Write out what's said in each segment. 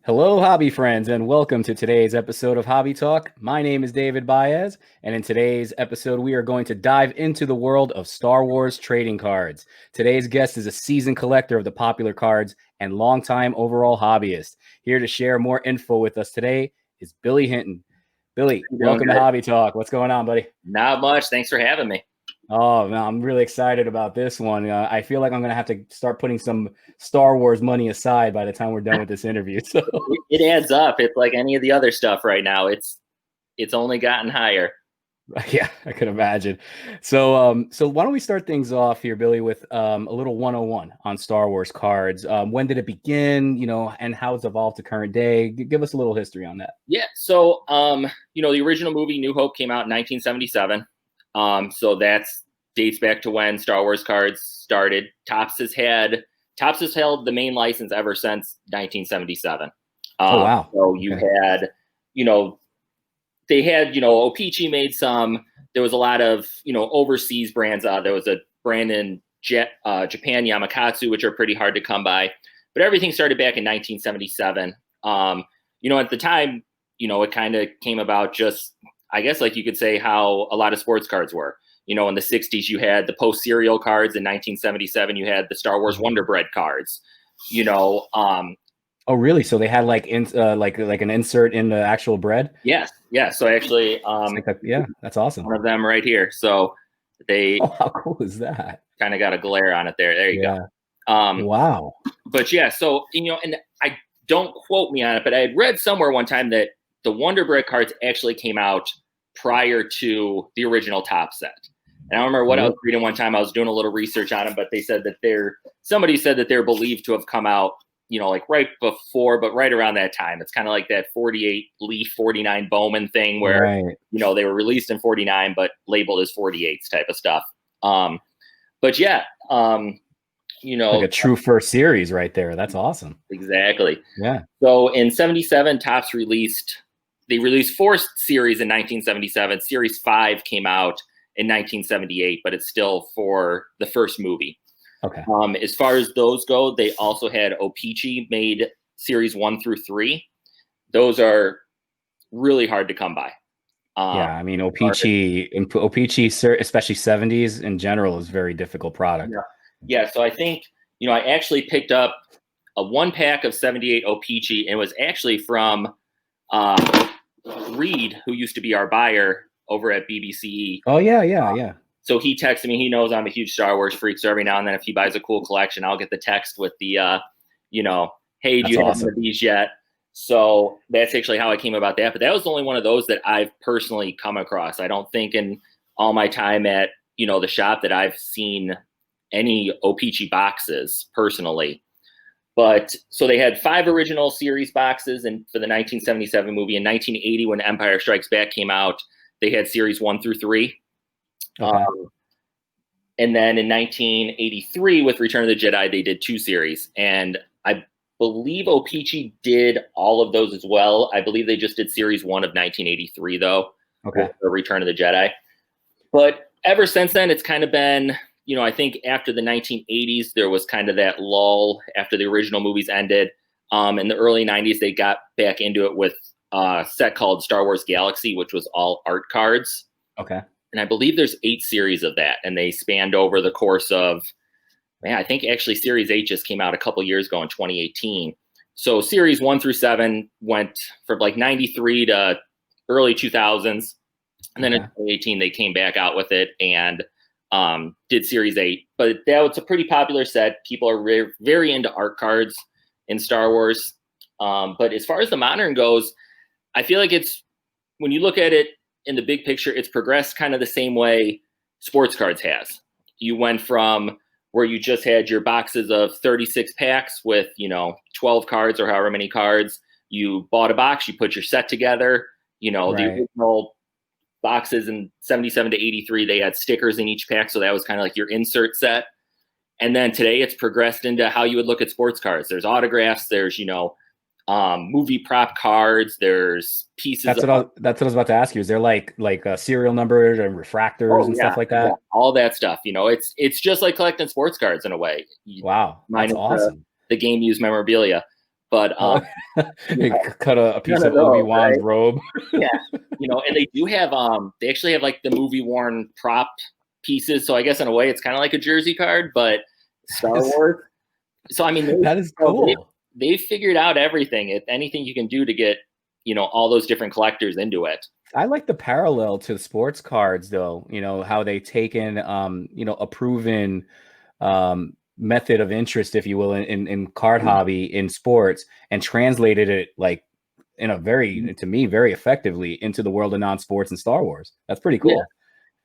Hello, hobby friends, and welcome to today's episode of Hobby Talk. My name is David Baez, and in today's episode, we are going to dive into the world of Star Wars trading cards. Today's guest is a seasoned collector of the popular cards and longtime overall hobbyist. Here to share more info with us today is Billy Hinton. Billy, welcome to Hobby Talk. What's going on, buddy? Not much. Thanks for having me. Oh, man, I'm really excited about this one. I feel like I'm going to have to start putting some Star Wars money aside by the time we're done with this interview. So it adds up. It's like any of the other stuff right now. It's only gotten higher. Yeah, I could imagine. So why don't we start things off here, Billy, with a little 101 on Star Wars cards. When did it begin, and how it's evolved to current day? Give us a little history on that. Yeah. So, the original movie New Hope came out in 1977. So that's dates back to when Star Wars cards started. Topps has held the main license ever since 1977. Oh, wow. So you had, they had, O-Pee-Chee made some. There was a lot of, overseas brands. There was a brand in Japan, Yamakatsu, which are pretty hard to come by. But everything started back in 1977. At the time, it kind of came about just, I guess, like you could say how a lot of sports cards were. In the 60s, you had the post-serial cards. In 1977, you had the Star Wars Wonder Bread cards. Oh, really? So they had like an insert in the actual bread? Yes. Yeah. So actually, that's awesome. One of them right here. So they. Oh, how cool is that? Kind of got a glare on it there. There you go. Wow. But yeah, so and I don't quote me on it, but I had read somewhere one time that the Wonder Bread cards actually came out prior to the original Top set. And I remember what I was reading one time. I was doing a little research on them, but they said that somebody said that they're believed to have come out, like right before, but right around that time. It's kind of like that 48 Leaf 49 Bowman thing where, they were released in 49, but labeled as 48s type of stuff. But yeah, like a true first series right there. That's awesome. Exactly. Yeah. So in 77, Topps released 4 series in 1977. Series 5 came out in 1978, but it's still for the first movie. Okay. As far as those go, they also had O-Pee-Chee made series 1 through 3. Those are really hard to come by. I mean, O-Pee-Chee, especially 70s in general, is a very difficult product. Yeah. So I think, I actually picked up a 1-pack of 78 O-Pee-Chee, and it was actually from Reed, who used to be our buyer over at BBC. Oh, yeah. So he texted me. He knows I'm a huge Star Wars freak. So every now and then, if he buys a cool collection, I'll get the text with the, hey, do you have one of these yet? So that's actually how I came about that. But that was the only one of those that I've personally come across. I don't think in all my time at, the shop that I've seen any O-Pee-Chee boxes personally. But so they had 5 original series boxes, and for the 1977 movie. In 1980, when Empire Strikes Back came out, they had series 1 through 3. Okay. And then in 1983, with Return of the Jedi, they did 2 series. And I believe O-Pee-Chee did all of those as well. I believe they just did series 1 of 1983, though. Okay. With Return of the Jedi. But ever since then, it's kind of been, I think after the 1980s, there was kind of that lull after the original movies ended. In the early 90s, they got back into it with a set called Star Wars Galaxy, which was all art cards. Okay. And I believe there's 8 series of that. And they spanned over the course of, I think actually Series 8 just came out a couple years ago in 2018. So Series 1 through 7 went from like 93 to early 2000s. And then in 2018, they came back out with it and did Series 8. But that was a pretty popular set. People are very into art cards in Star Wars. But as far as the modern goes, I feel like when you look at it in the big picture, it's progressed kind of the same way sports cards has. You went from where you just had your boxes of 36 packs with, 12 cards or however many cards. You bought a box, you put your set together. The original boxes in 77 to 83, they had stickers in each pack. So that was kind of like your insert set. And then today it's progressed into how you would look at sports cards. There's autographs, there's, movie prop cards, there's pieces. That's what I was about to ask you. Is there like serial numbers and refractors and stuff like that? Yeah, all that stuff. It's just like collecting sports cards in a way. Wow, that's awesome. The game used memorabilia. But Cut a piece none of of those, Obi-Wan's right? robe. Yeah, and they do have they actually have like the movie worn prop pieces. So I guess in a way it's kind of like a jersey card, but Star Wars. So I mean, That is cool. They've figured out everything. Anything you can do to get all those different collectors into it. I like the parallel to sports cards, though. How they taken a proven method of interest, if you will, in card hobby in sports, and translated it like in a to me, very effectively into the world of non-sports and Star Wars. That's pretty cool.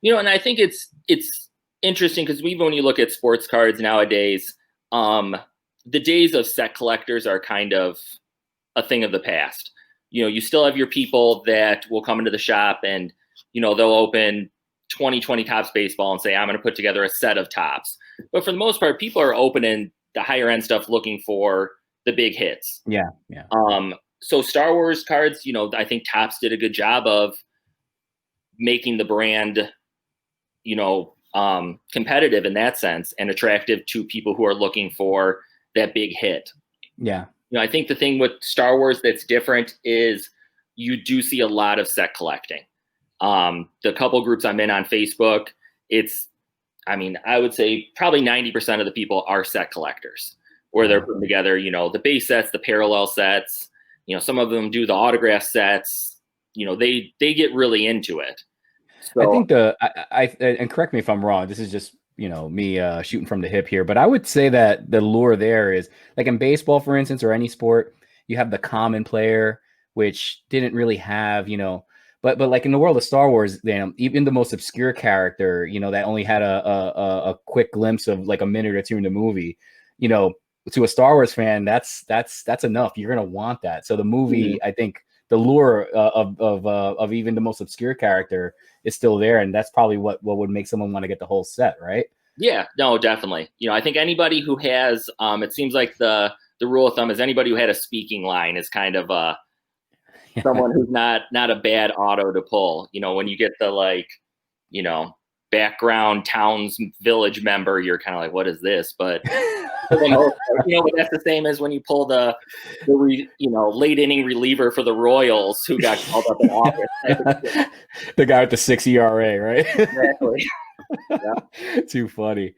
Yeah. And I think it's interesting because even when you look at sports cards nowadays, the days of set collectors are kind of a thing of the past. You still have your people that will come into the shop and, they'll open 2020 Topps baseball and say, I'm going to put together a set of Topps. But for the most part, people are opening the higher end stuff looking for the big hits. Yeah. So Star Wars cards, I think Topps did a good job of making the brand, competitive in that sense and attractive to people who are looking for that big hit. Yeah. I think the thing with Star Wars that's different is you do see a lot of set collecting. The couple groups I'm in on Facebook, I would say probably 90% of the people are set collectors, where they're putting together, the base sets, the parallel sets. Some of them do the autograph sets. They get really into it. So, I think and correct me if I'm wrong, this is just me shooting from the hip here, but I would say that the lure there is like in baseball, for instance, or any sport, you have the common player, which didn't really have, but like in the world of Star Wars, even the most obscure character, that only had a quick glimpse of like a minute or two in the movie, to a Star Wars fan, that's enough. You're gonna want that. So the movie, I think the lure of even the most obscure character is still there, and that's probably what would make someone want to get the whole set, right? Yeah, no, definitely. I think anybody who has, it seems like the rule of thumb is anybody who had a speaking line is kind of someone who's not a bad auto to pull. When you get the background towns village member, you're kind of like, what is this? But for the most part, but that's the same as when you pull the late inning reliever for the Royals who got called up in August. The guy with the 6 ERA, right? Exactly. Yeah. Too funny.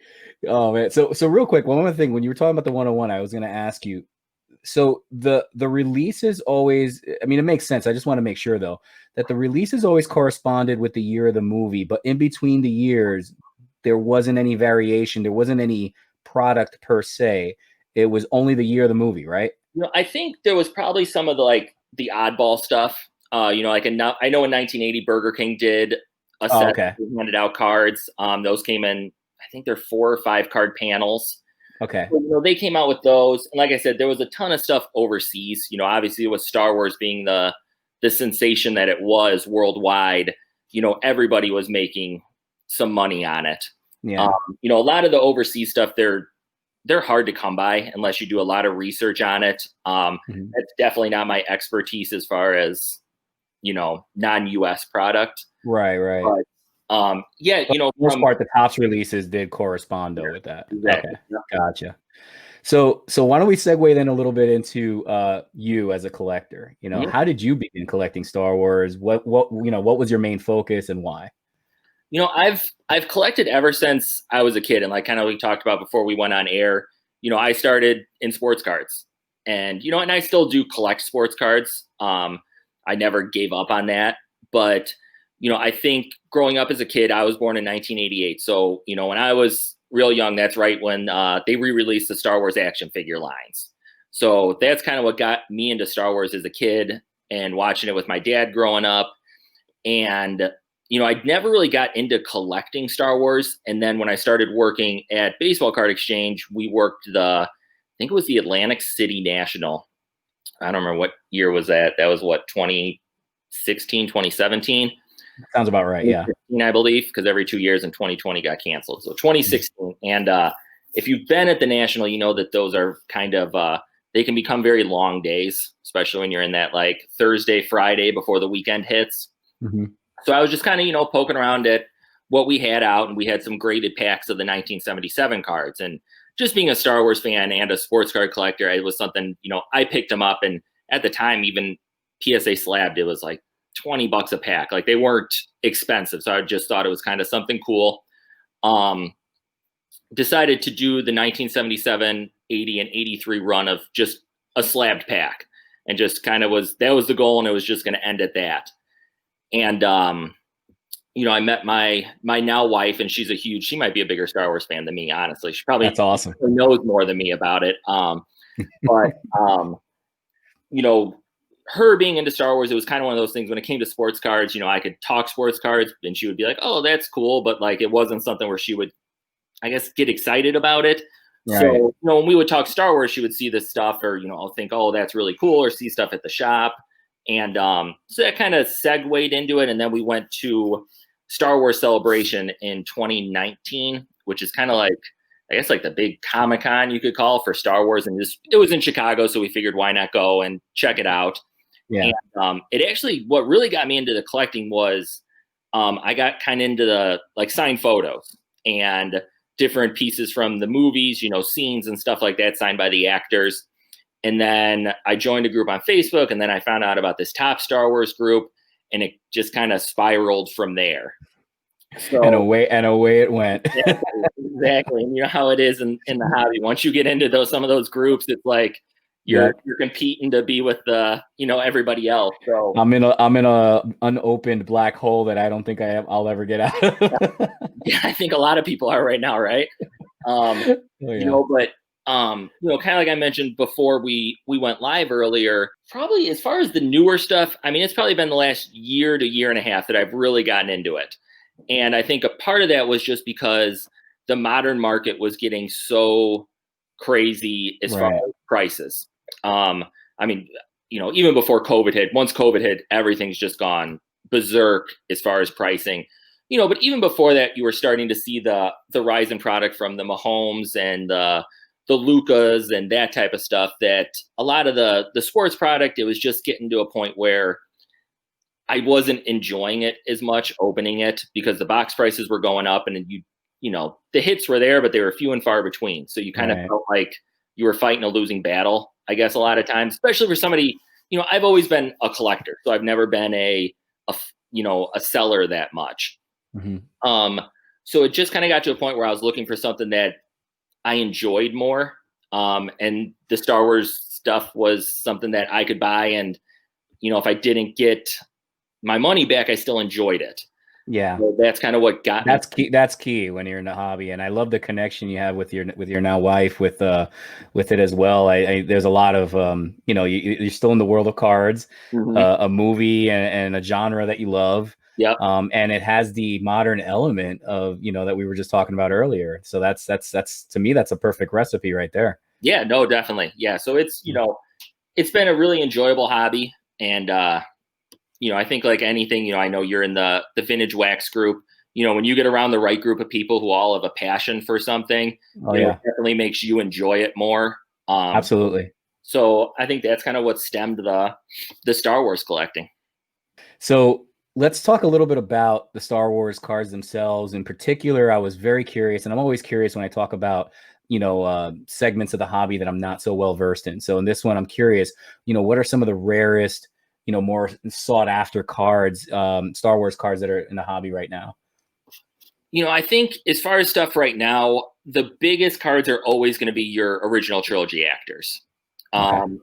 Oh man. So real quick, one more thing. When you were talking about the 101, I was going to ask you. So the releases always, it makes sense. I just want to make sure though that the releases always corresponded with the year of the movie, but in between the years, there wasn't any variation. There wasn't any product per se. It was only the year of the movie, right? I think there was probably some of the oddball stuff. I know in 1980 Burger King did a set. Okay. Handed out cards. Those came in, I think they're 4 or 5 card panels. Okay. So, they came out with those, and like I said, there was a ton of stuff overseas. Obviously with Star Wars being the sensation that it was worldwide, everybody was making some money on it. Yeah. A lot of the overseas stuff, they're hard to come by unless you do a lot of research on it. That's definitely not my expertise as far as, non-US product. Right. But, for the most part, the Topps releases did correspond though with that. Exactly. Okay. Yeah. Gotcha. So why don't we segue then a little bit into you as a collector? How did you begin collecting Star Wars? What was your main focus and why? I've collected ever since I was a kid, and like kind of we talked about before we went on air. I started in sports cards, and and I still do collect sports cards. I never gave up on that, but I think growing up as a kid, I was born in 1988. So when I was real young, that's right when they re-released the Star Wars action figure lines. So that's kind of what got me into Star Wars as a kid, and watching it with my dad growing up. And I never really got into collecting Star Wars. And then when I started working at Baseball Card Exchange, we worked I think it was the Atlantic City National. I don't remember what year was that. That was 2016, 2017. Sounds about right. Yeah. I believe, because every 2 years, and 2020 got canceled. So 2016. And if you've been at the National, you know that those are kind of, they can become very long days, especially when you're in that Thursday, Friday before the weekend hits. Mm-hmm. So I was just kind of, poking around at what we had out, and we had some graded packs of the 1977 cards. And, just being a Star Wars fan and a sports card collector, it was something, I picked them up. And at the time, even PSA slabbed, it was like $20 a pack. Like they weren't expensive. So I just thought it was kind of something cool. Decided to do the 1977, 80, and 83 run of just a slabbed pack, and just kind of that was the goal, and it was just going to end at that. And I met my now wife, and she might be a bigger Star Wars fan than me, honestly. She probably That's awesome. knows more than me about it. But her being into Star Wars, it was kind of one of those things when it came to sports cards, I could talk sports cards and she would be like, oh, that's cool. But like, it wasn't something where she would, I guess, get excited about it. Right. So, when we would talk Star Wars, she would see this stuff, or, I'll think, oh, that's really cool, or see stuff at the shop. And so that kind of segued into it. And then we went to Star Wars Celebration in 2019, which is kind of like, I guess, like the big Comic-Con you could call for Star Wars. And it was in Chicago, so we figured why not go and check it out. Yeah. And it actually, what really got me into the collecting was I got kind of into the like signed photos and different pieces from the movies, scenes and stuff like that signed by the actors. And then I joined a group on Facebook, and then I found out about this Top Star Wars group, and it just kind of spiraled from there. So, and away it went. Yeah, exactly. And you know how it is in the hobby. Once you get into some of those groups, it's like you're competing to be with everybody else. So I'm in a unopened black hole that I don't think I'll ever get out of. Yeah, I think a lot of people are right now, right? But kind of like I mentioned before we went live earlier, probably as far as the newer stuff, I mean, it's probably been the last year to year and a half that I've really gotten into it. And I think a part of that was just because the modern market was getting so crazy as far as prices. I mean, even before COVID hit, once COVID hit, everything's just gone berserk as far as pricing. But even before that, you were starting to see the rise in product from the Mahomes and the Lucas and that type of stuff, that a lot of the sports product, it was just getting to a point where I wasn't enjoying it as much opening it, because the box prices were going up, and the hits were there, but they were few and far between. So you kind of felt like you were fighting a losing battle, I guess, a lot of times, especially for somebody, I've always been a collector, so I've never been a seller that much. Mm-hmm. So it just kind of got to a point where I was looking for something that I enjoyed more. And the Star Wars stuff was something that I could buy, and, if I didn't get my money back, I still enjoyed it. Yeah. So that's kind of what got me. That's key when you're in the hobby. And I love the connection you have with your now wife with it as well. There's a lot of, you're still in the world of cards, mm-hmm. A movie and a genre that you love. Yeah. And it has the modern element of, that we were just talking about earlier. So that's to me, that's a perfect recipe right there. Yeah, no, definitely. Yeah. So it's, it's been a really enjoyable hobby. And, I think like anything, I know you're in the vintage wax group, when you get around the right group of people who all have a passion for something, it definitely makes you enjoy it more. Absolutely. So I think that's kind of what stemmed the Star Wars collecting. So let's talk a little bit about the Star Wars cards themselves. In particular, I was very curious, and I'm always curious when I talk about, segments of the hobby that I'm not so well versed in. So in this one, I'm curious, what are some of the rarest, more sought after cards, Star Wars cards that are in the hobby right now? I think as far as stuff right now, the biggest cards are always going to be your original trilogy actors. Okay.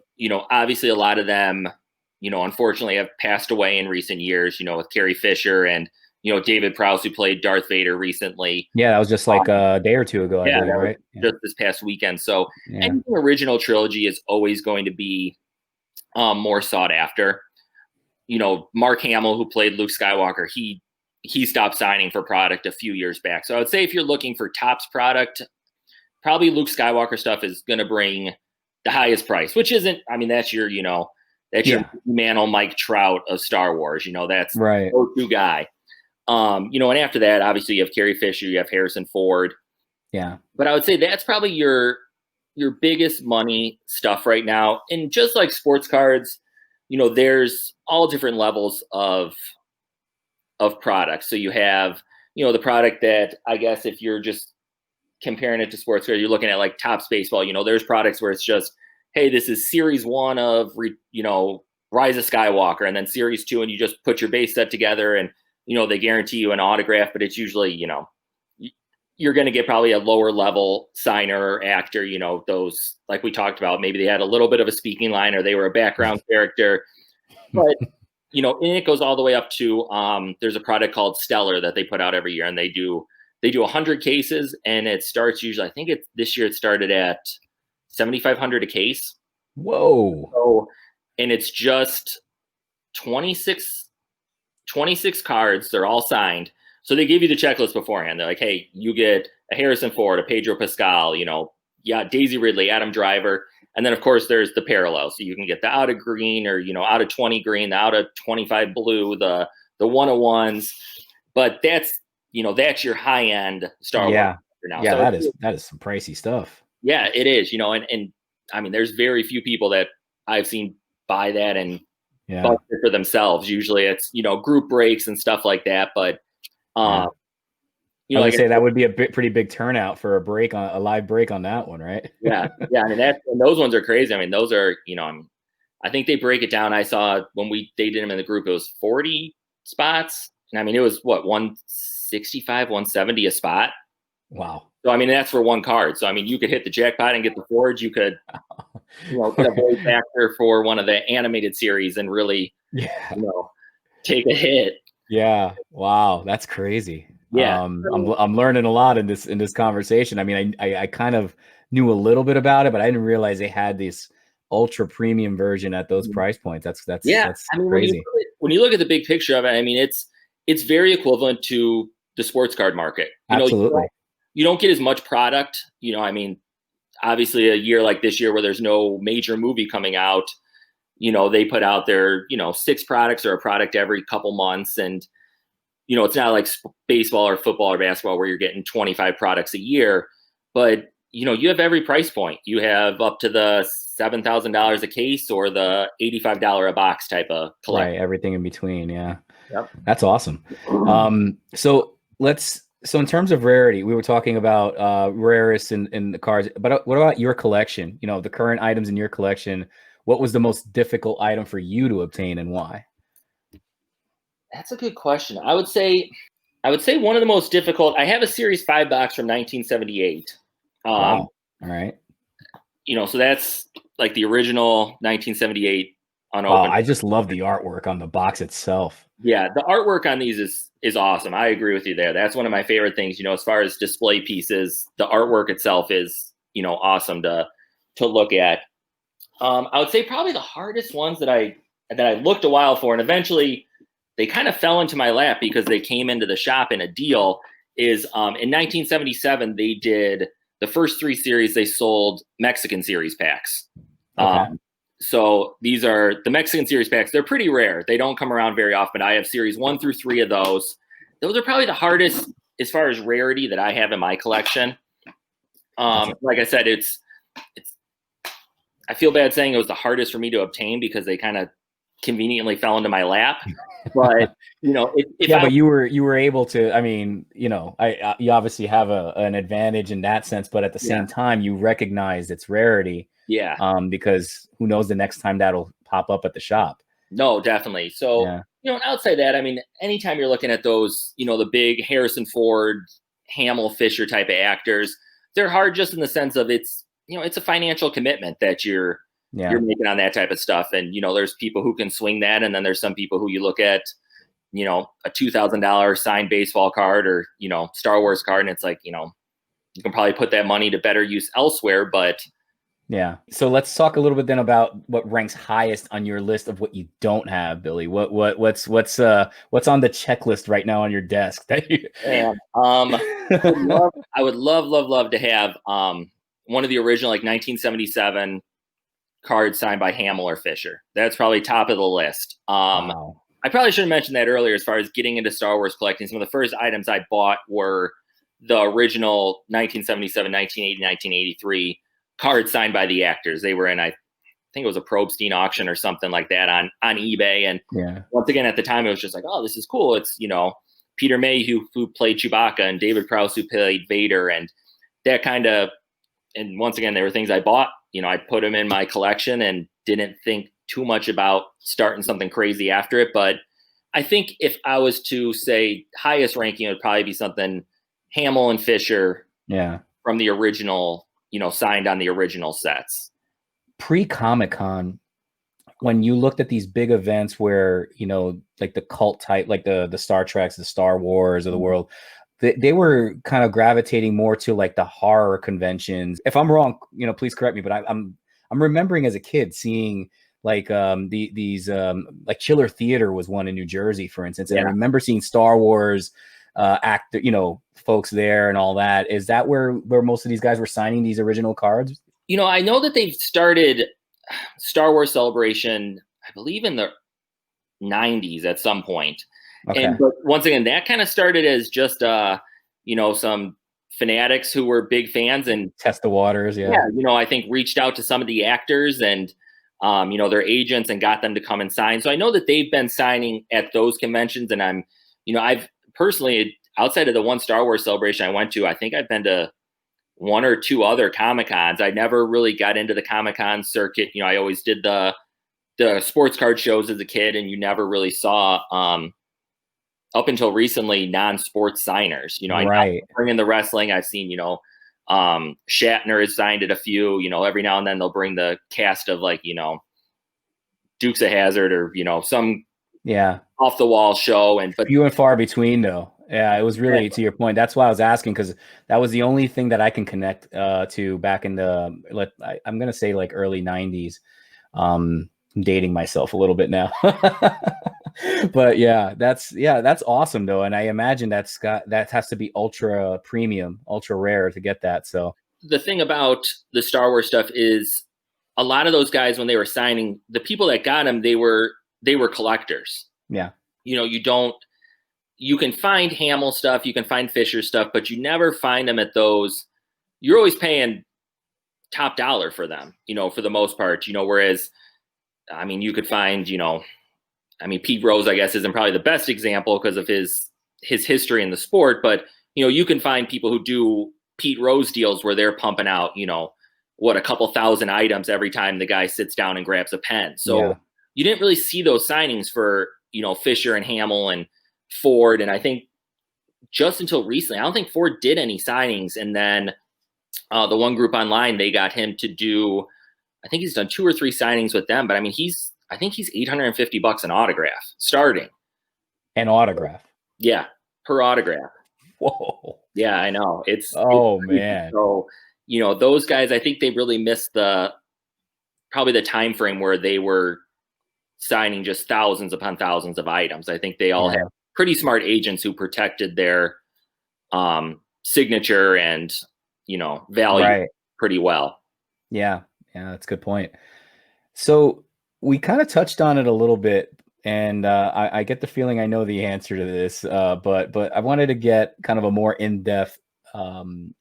Obviously a lot of them, unfortunately have passed away in recent years, with Carrie Fisher and, David Prowse, who played Darth Vader recently. Yeah, that was just like a day or two ago, I believe, right? Just this past weekend. So anything original trilogy is always going to be more sought after. Mark Hamill, who played Luke Skywalker, he stopped signing for product a few years back. So I would say if you're looking for Topps product, probably Luke Skywalker stuff is going to bring the highest price, which isn't, I mean, that's your, your Mantle Mike Trout of Star Wars, that's right. The go-to guy. And after that, obviously you have Carrie Fisher, you have Harrison Ford. Yeah. But I would say that's probably your biggest money stuff right now. And just like sports cards, there's all different levels of products. So you have, the product that I guess if you're just comparing it to sports cards, you're looking at like Topps Baseball. There's products where it's just, hey, this is series 1 of Rise of Skywalker, and then series 2, and you just put your base set together, and they guarantee you an autograph, but it's usually you're going to get probably a lower level signer or actor. Those, like we talked about, maybe they had a little bit of a speaking line or they were a background character, but and it goes all the way up to there's a product called Stellar that they put out every year, and they do 100 cases, and it starts usually, I think this year it started at $7,500 a case. Whoa. So, and it's just 26 cards. They're all signed. So they give you the checklist beforehand. They're like, hey, you get a Harrison Ford, a Pedro Pascal, Daisy Ridley, Adam Driver. And then, of course, there's the parallel. So you can get the out of green, or, out of 20 green, the out of 25 blue, the 101s. But that's your high end Star Wars now. Yeah, so that is some pricey stuff. Yeah, it is, and I mean, there's very few people that I've seen buy that and budget for themselves. Usually it's, group breaks and stuff like that. But, I would say that would be a pretty big turnout for a live break on that one, right? Yeah. I mean, those ones are crazy. I mean, those are, I think they break it down. I saw when they did them in the group, it was 40 spots. And I mean, it was what, 165, 170 a spot. Wow. So, I mean, that's for one card. So, I mean, you could hit the jackpot and get the Forge. You could, get a voice actor for one of the animated series and really, take a hit. Yeah. Wow. That's crazy. Yeah. I'm learning a lot in this conversation. I mean, I kind of knew a little bit about it, but I didn't realize they had this ultra premium version at those price points. That's I mean, crazy. When you look at the big picture of it, I mean, it's very equivalent to the sports card market. Absolutely. You don't get as much product. I mean, obviously a year like this year where there's no major movie coming out, they put out their, 6 products or a product every couple months. And, it's not like baseball or football or basketball where you're getting 25 products a year, but, you have every price point. You have up to the $7,000 a case or the $85 a box type of collection. Right, everything in between. Yeah. Yep. That's awesome. So in terms of rarity, we were talking about rarest in the cards, but what about your collection? The current items in your collection. What was the most difficult item for you to obtain, and why? That's a good question. I would say one of the most difficult. I have a Series 5 box from 1978. Wow. All right. So that's like the original 1978 unopened. Wow, I just love the artwork on the box itself. Yeah, the artwork on these is awesome. I agree with you there. That's one of my favorite things. As far as display pieces, the artwork itself is awesome to look at. I would say probably the hardest ones that I looked a while for, and eventually they kind of fell into my lap because they came into the shop in a deal, is in 1977, they did the first 3 series. They sold Mexican series packs. Okay. So these are the Mexican series packs. They're pretty rare. They don't come around very often. I have series 1 through 3 of those. Those are probably the hardest as far as rarity that I have in my collection. Like I said, it's I feel bad saying it was the hardest for me to obtain because they kind of conveniently fell into my lap. But but you were able to. I mean, you obviously have an advantage in that sense, but at the same time, you recognize its rarity. Yeah. Because who knows the next time that'll pop up at the shop. No, definitely. So and outside that, I mean, anytime you're looking at those, the big Harrison Ford, Hamill, Fisher type of actors, they're hard just in the sense of it's a financial commitment that you're making on that type of stuff. And, there's people who can swing that. And then there's some people who you look at, a $2,000 signed baseball card or, Star Wars card. And it's like, you can probably put that money to better use elsewhere, but. Yeah. So let's talk a little bit then about what ranks highest on your list of what you don't have, Billy. What's on the checklist right now on your desk that you I would love to have one of the original, like 1977 cards signed by Hamill or Fisher. That's probably top of the list. Wow. I probably should have mentioned that earlier as far as getting into Star Wars collecting. Some of the first items I bought were the original 1977, 1980, 1983 cards signed by the actors. They were in, I think it was a Probstein auction or something like that on eBay. And once again, at the time, it was just like, oh, this is cool. It's, Peter Mayhew who played Chewbacca and David Prowse who played Vader. And that kind of, and once again, they were things I bought. I put them in my collection and didn't think too much about starting something crazy after it. But I think if I was to say highest ranking, it would probably be something Hamill and Fisher. Yeah. From the original, signed on the original sets. Pre-Comic-Con, when you looked at these big events where, like the cult type, like the Star Treks, the Star Wars of the world, they were kind of gravitating more to like the horror conventions. If I'm wrong, please correct me, but I'm remembering as a kid seeing like these like Chiller Theater was one in New Jersey, for instance. And I remember seeing Star Wars actor, folks there and all that. Is that where most of these guys were signing these original cards? I know that they've started Star Wars Celebration, I believe in the 90s at some point. Okay. But once again, that kind of started as just some fanatics who were big fans and test the waters. Yeah. I think reached out to some of the actors and their agents and got them to come and sign. So I know that they've been signing at those conventions, and I've personally, outside of the one Star Wars Celebration I went to, I think I've been to one or two other Comic-Cons. I never really got into the Comic-Con circuit. I always did the sports card shows as a kid, and you never really saw, up until recently, non-sports signers. I bring in the wrestling. I've seen, Shatner has signed at a few. Every now and then they'll bring the cast of like, Dukes of Hazzard or some off the wall show, but few and far between though. Yeah, it was really to your point. That's why I was asking, because that was the only thing that I can connect to back in the I'm gonna say like early 90s. I'm dating myself a little bit now. But that's awesome though. And I imagine that has to be ultra premium, ultra rare to get that. So the thing about the Star Wars stuff is a lot of those guys, when they were signing, the people that got them, they were collectors. Yeah. You can find Hamill stuff, you can find Fisher stuff, but you never find them at those. You're always paying top dollar for them, for the most part, whereas, you could find, Pete Rose, I guess, isn't probably the best example because of his history in the sport, but, you can find people who do Pete Rose deals where they're pumping out, a couple thousand items every time the guy sits down and grabs a pen. So you didn't really see those signings for, Fisher and Hamill and Ford. And I think just until recently, I don't think Ford did any signings. And then the one group online, they got him to do, I think he's done 2 or 3 signings with them, but I think he's $850 an autograph starting. An autograph? Yeah, per autograph. Whoa. Yeah, I know. It's man. So, those guys, I think they really missed probably the time frame where they were signing just thousands upon thousands of items. I think they all have pretty smart agents who protected their signature and, value pretty well. Yeah, that's a good point. So we kind of touched on it a little bit, and I get the feeling I know the answer to this, but I wanted to get kind of a more in-depth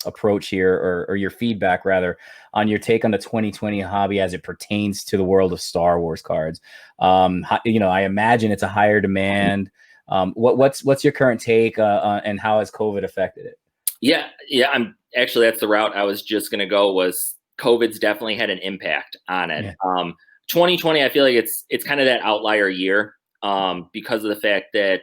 approach here, or your feedback rather, on your take on the 2020 hobby as it pertains to the world of Star Wars cards. I imagine it's a higher demand. What's your current take and how has COVID affected it? Yeah, I'm actually, that's the route I was just going to go. Was COVID's definitely had an impact on it. 2020, I feel like it's kind of that outlier year because of the fact that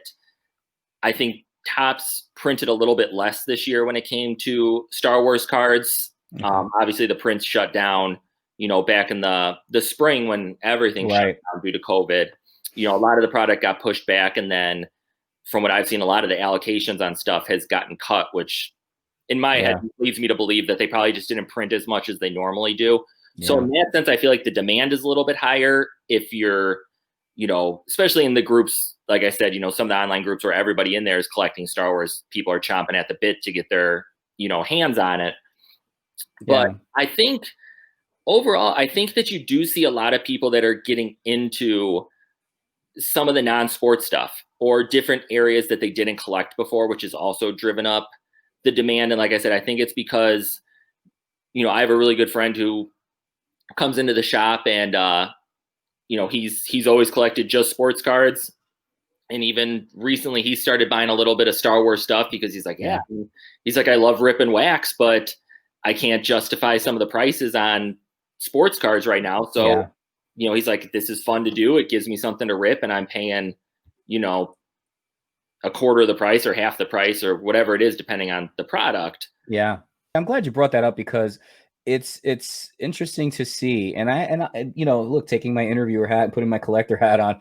I think Topps printed a little bit less this year when it came to Star Wars cards. Obviously, the prints shut down, back in the spring when everything shut down due to COVID. A lot of the product got pushed back, and then from what I've seen, a lot of the allocations on stuff has gotten cut, which in my head leads me to believe that they probably just didn't print as much as they normally do. So in that sense, I feel like the demand is a little bit higher if you're, especially in the groups, like I said, some of the online groups where everybody in there is collecting Star Wars, people are chomping at the bit to get their, hands on it. But I think overall, I think that you do see a lot of people that are getting into some of the non-sports stuff or different areas that they didn't collect before, which has also driven up the demand. And like I said, I think it's because, I have a really good friend who comes into the shop and, he's always collected just sports cards. And even recently he started buying a little bit of Star Wars stuff because he's like, he's like, I love rip and wax, but I can't justify some of the prices on sports cards right now. So, Yeah. he's like, this is fun to do. It gives me something to rip, and I'm paying, a quarter of the price or half the price or whatever it is, depending on the product. Yeah. I'm glad you brought that up because it's interesting to see. And I look, taking my interviewer hat and putting my collector hat on,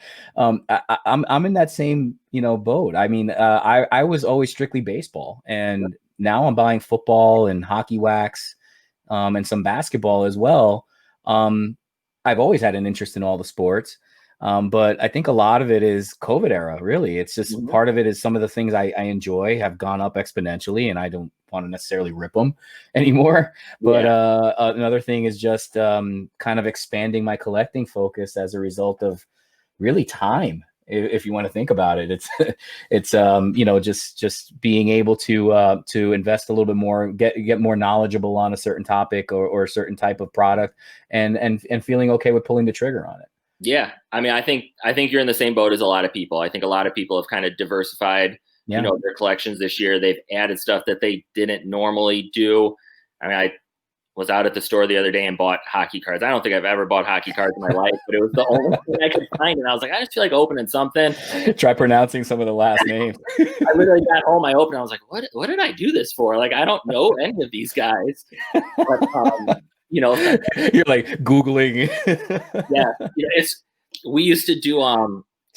I'm in that same, boat. I mean, I was always strictly baseball, and now I'm buying football and hockey wax, and some basketball as well. I've always had an interest in all the sports. But I think a lot of it is COVID era, really. It's just part of it is some of the things I enjoy have gone up exponentially, and I don't want to necessarily rip them anymore. But another thing is just kind of expanding my collecting focus as a result of really time. If you want to think about it, it's just being able to invest a little bit more, get more knowledgeable on a certain topic or a certain type of product, and feeling okay with pulling the trigger on it. Yeah. I mean, I think you're in the same boat as a lot of people. I think a lot of people have kind of diversified, their collections this year. They've added stuff that they didn't normally do. I mean, I was out at the store the other day and bought hockey cards. I don't think I've ever bought hockey cards in my life, but it was the only thing I could find. And I was like, I just feel like opening something. Try pronouncing some of the last names. I literally got home, I opened, I was like, what did I do this for? Like, I don't know any of these guys. But, you're like Googling. We used to do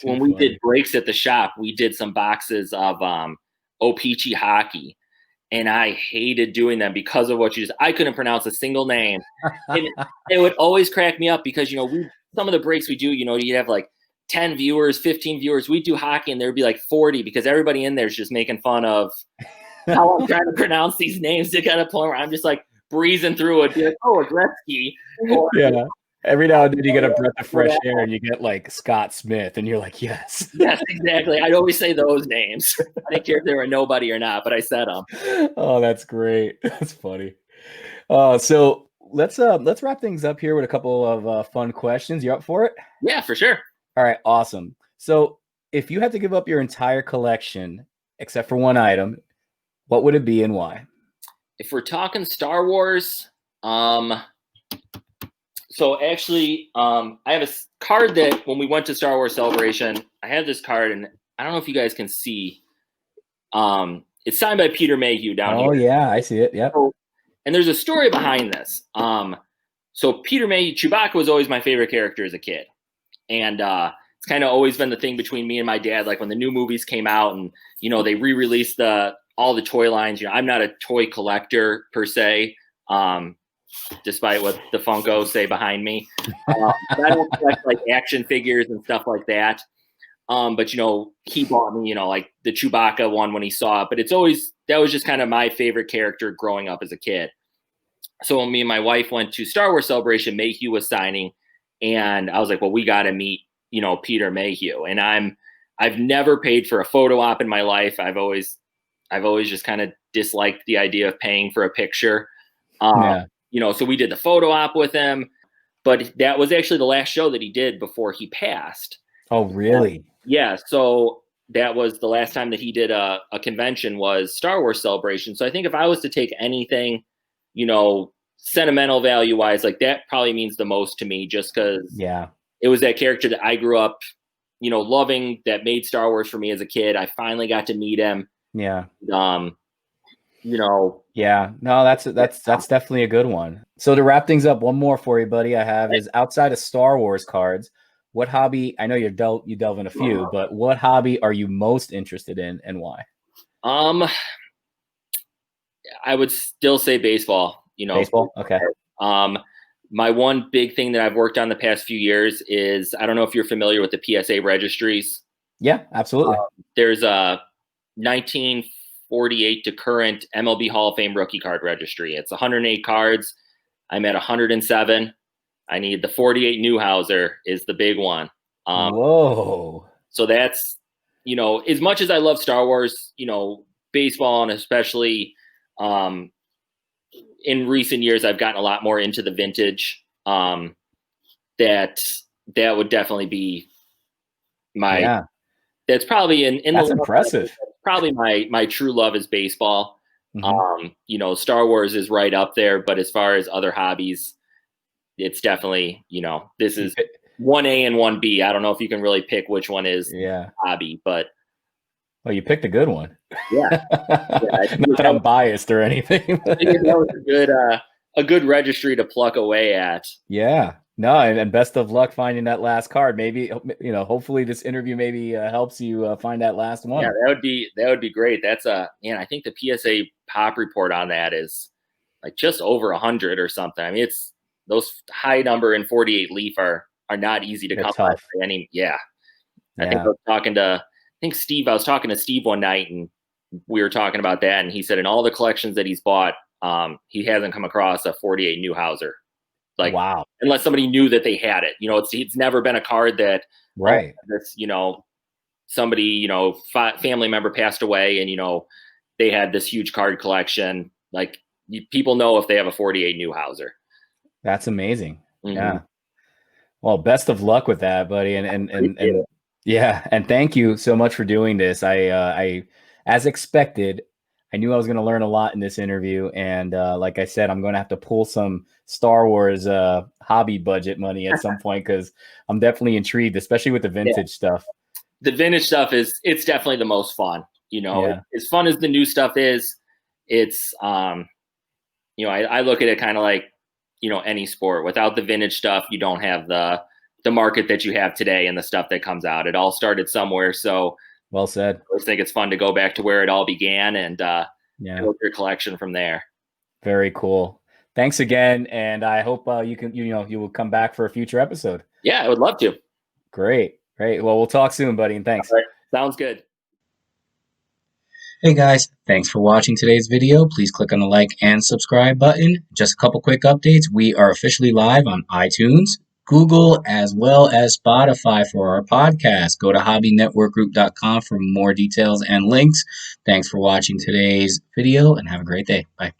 when we did breaks at the shop, we did some boxes of O-Pee-Chee hockey, and I hated doing them because of what you just. I couldn't pronounce a single name. It would always crack me up because some of the breaks we do, you'd have like 10 viewers, 15 viewers. We'd do hockey, and there'd be like 40 because everybody in there is just making fun of how I'm trying to pronounce these names to kind of point where I'm just like breezing through it, be like, oh, a Gretzky. Yeah. Every now and then you get a breath of fresh air and you get like Scott Smith and you're like, yes. Yes, exactly. I'd always say those names. I didn't care if they were nobody or not, but I said them. Oh, that's great. That's funny. So let's wrap things up here with a couple of fun questions. You up for it? Yeah, for sure. All right, awesome. So if you had to give up your entire collection except for one item, what would it be and why? If we're talking Star Wars, so actually, I have a card that when we went to Star Wars Celebration, I had this card, and I don't know if you guys can see. It's signed by Peter Mayhew down here. Oh yeah, I see it. Yep. And there's a story behind this. So Peter Mayhew, Chewbacca was always my favorite character as a kid, and it's kind of always been the thing between me and my dad. Like when the new movies came out, and they re-released all the toy lines. I'm not a toy collector per se. Despite what the Funkos say behind me. I don't collect like action figures and stuff like that. But he bought me, like the Chewbacca one when he saw it. But that was just kind of my favorite character growing up as a kid. So when me and my wife went to Star Wars Celebration, Mayhew was signing, and I was like, well, we got to meet, Peter Mayhew. And I've never paid for a photo op in my life. I've always just kind of disliked the idea of paying for a picture. So we did the photo op with him, but that was actually the last show that he did before he passed. Oh, really? Yeah. So that was the last time that he did a convention was Star Wars Celebration. So I think if I was to take anything, sentimental value wise, like that probably means the most to me, just because it was that character that I grew up, loving, that made Star Wars for me as a kid. I finally got to meet him. Yeah. Yeah, no, that's definitely a good one. So to wrap things up, one more for you, buddy, I have is outside of Star Wars cards, what hobby, I know you delve in a few, but what hobby are you most interested in and why? I would still say baseball, Baseball. Okay. My one big thing that I've worked on the past few years is, I don't know if you're familiar with the PSA registries. Yeah, absolutely. There's a 1948 to current MLB Hall of Fame rookie card registry. It's 108 cards. I'm at 107. I need the 48 Newhouser is the big one. Whoa. So that's, as much as I love Star Wars, baseball, and especially in recent years, I've gotten a lot more into the vintage. That would definitely be my, that's probably that's impressive. Probably my true love is baseball. Hmm. Star Wars is right up there, but as far as other hobbies, it's definitely, this You is pick, 1A and 1B. I don't know if you can really pick which one is yeah. hobby, but Well, you picked a good one. yeah, yeah, Not that I'm biased or anything. I think that was a good registry to pluck away at. Yeah. No, and best of luck finding that last card. Maybe, hopefully this interview maybe helps you find that last Yeah, one. that would be great. That's man, I think the PSA pop report on that is like just over 100 or something. I mean, it's those high number and 48 leaf are not easy to They're come by tough. for any. Yeah, I think Yeah. I think Steve. I was talking to Steve one night, and we were talking about that, and he said in all the collections that he's bought, he hasn't come across a 48 Newhouser, like Wow. unless somebody knew that they had it. It's never been a card that Right. this somebody family member passed away, and they had this huge card collection. Like people know if they have a 48 Newhouser. That's amazing. Mm-hmm. Yeah. Well, best of luck with that, buddy. And yeah, and thank you so much for doing this. I as expected, I knew I was going to learn a lot in this interview, and like I said, I'm going to have to pull some Star Wars hobby budget money at some point because I'm definitely intrigued, especially with the Yeah. vintage stuff. The vintage stuff it's definitely the most fun. Yeah. As fun as the new stuff is, it's I look at it kind of like any sport. Without the vintage stuff, you don't have the market that you have today and the stuff that comes out. It all started somewhere, so Well said. I always think it's fun to go back to where it all began and Yeah. build your collection from there. Very cool. Thanks again, and I hope you will come back for a future episode. Yeah, I would love to. Great. Well, we'll talk soon, buddy, and thanks. All right. Sounds good. Hey guys, thanks for watching today's video. Please click on the like and subscribe button. Just a couple quick updates. We are officially live on iTunes, Google, as well as Spotify for our podcast. Go to hobbynetworkgroup.com for more details and links. Thanks for watching today's video and have a great day. Bye.